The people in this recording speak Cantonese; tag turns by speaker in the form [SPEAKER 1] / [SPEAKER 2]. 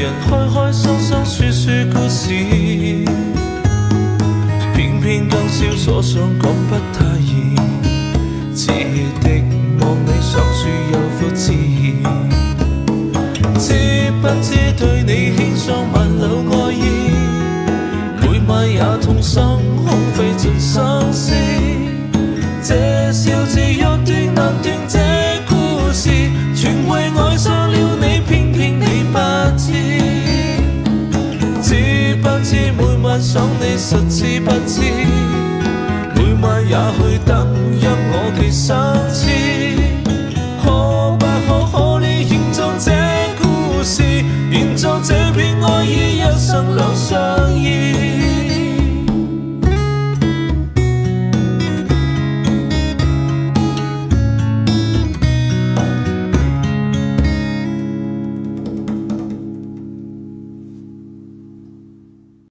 [SPEAKER 1] 人開開心心說說故事，偏偏今宵所想講不太易，似的望你雙處有福之意，知不知對你獻上萬縷愛意，每晚也痛心空費盡心思，這笑字若斷難斷這故事，全為愛上了你，偏偏你不知，知不知每晚想你實知不知，每晚也去等因我寄相思，可不可你營造這故事，營造這片愛意，一生兩相依。